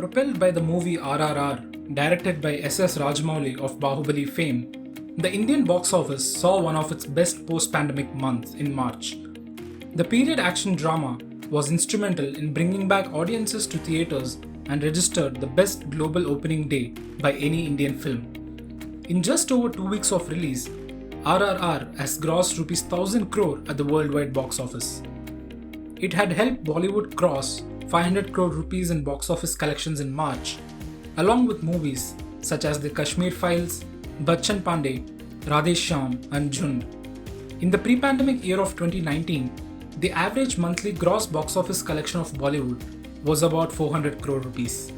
Propelled by the movie RRR, directed by S.S. Rajamouli of Bahubali fame, the Indian box office saw one of its best post-pandemic months in March. The period action drama was instrumental in bringing back audiences to theatres and registered the best global opening day by any Indian film. In just over 2 weeks of release, RRR has grossed Rs 1000 crore at the worldwide box office. It had helped Bollywood cross 500 crore rupees in box office collections in March, along with movies such as The Kashmir Files, Bachchan Pandey, Radhe Shyam and Jund. In the pre-pandemic year of 2019, the average monthly gross box office collection of Bollywood was about 400 crore rupees.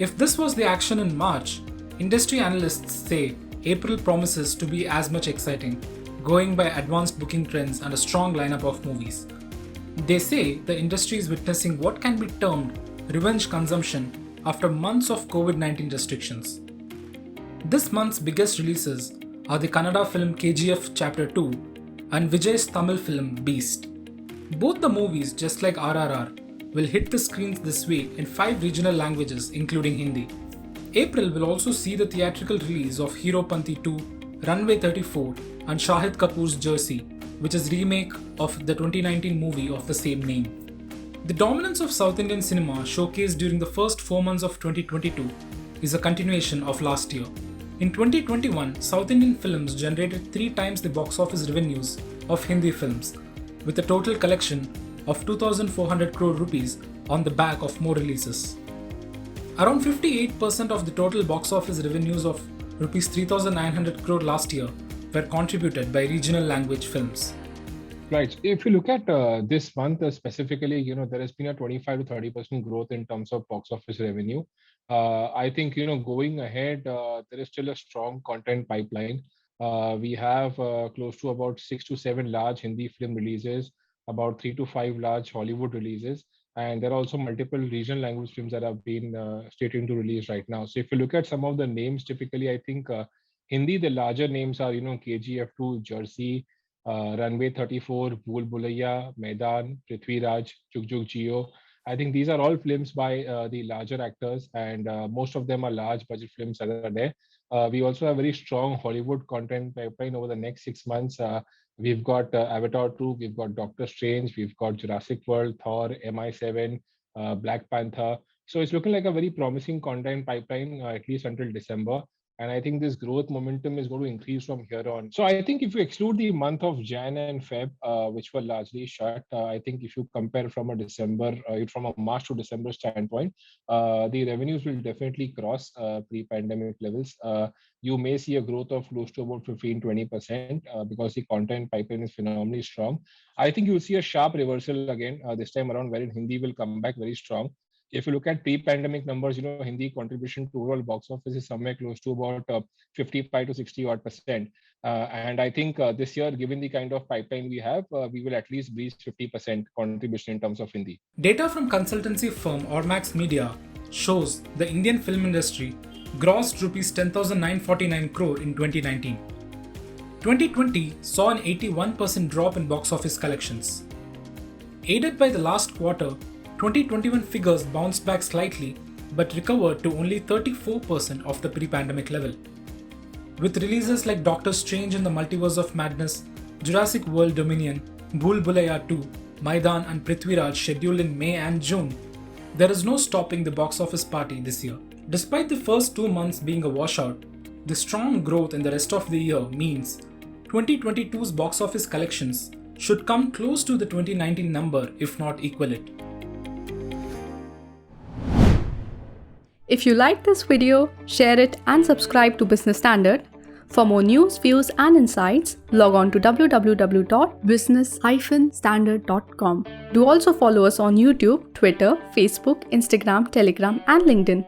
If this was the action in March, industry analysts say April promises to be as much exciting, going by advanced booking trends and a strong lineup of movies. They say the industry is witnessing what can be termed revenge consumption after months of COVID-19 restrictions. This month's biggest releases are the Kannada film KGF Chapter 2 and Vijay's Tamil film Beast. Both the movies, just like RRR, will hit the screens this week in 5 regional languages including Hindi. April will also see the theatrical release of Hero Panti 2, Runway 34 and Shahid Kapoor's Jersey, which is remake of the 2019 movie of the same name. The dominance of South Indian cinema showcased during the first 4 months of 2022 is a continuation of last year. In 2021, South Indian films generated 3 times the box office revenues of Hindi films, with a total collection of 2,400 crore rupees on the back of more releases. Around 58% of the total box office revenues of rupees 3,900 crore last year were contributed by regional language films. Right. If you look at this month specifically, there has been a 25 to 30% growth in terms of box office revenue. I think, going ahead, there is still a strong content pipeline. We have close to about 6 to 7 large Hindi film releases, about 3 to 5 large Hollywood releases, and there are also multiple regional language films that have been slated to release right now. So if you look at some of the names, typically, I think Hindi, the larger names are, KGF2, Jersey, Runway 34, Bhool Bhulaiya, Maidan, Prithvi Raj, Chuk Chuk Jio. I think these are all films by the larger actors, and most of them are large budget films that are there. We also have very strong Hollywood content pipeline over the next 6 months. We've got Avatar 2, we've got Doctor Strange, we've got Jurassic World, Thor, MI7, Black Panther. So it's looking like a very promising content pipeline, at least until December. And I think this growth momentum is going to increase from here on. So I think if you exclude the month of Jan and Feb, which were largely shut, I think if you compare from a March to December standpoint, the revenues will definitely cross pre-pandemic levels. You may see a growth of close to about 15-20% because the content pipeline is phenomenally strong. I think you'll see a sharp reversal again this time around, wherein Hindi will come back very strong. If you look at pre-pandemic numbers, Hindi contribution to overall box office is somewhere close to about 55 to 60 odd percent. And I think this year, given the kind of pipeline we have, we will at least breach 50% contribution in terms of Hindi. Data from consultancy firm Ormax Media shows the Indian film industry grossed rupees 10,949 crore in 2019. 2020 saw an 81% drop in box office collections. Aided by the last quarter, 2021 figures bounced back slightly but recovered to only 34% of the pre-pandemic level. With releases like Doctor Strange in the Multiverse of Madness, Jurassic World Dominion, Bhool Bhulaiya 2, Maidan and Prithvi Raj scheduled in May and June, there is no stopping the box office party this year. Despite the first 2 months being a washout, the strong growth in the rest of the year means 2022's box office collections should come close to the 2019 number if not equal it. If you like this video, share it and subscribe to Business Standard. For more news, views and insights, log on to www.business-standard.com. Do also follow us on YouTube, Twitter, Facebook, Instagram, Telegram and LinkedIn.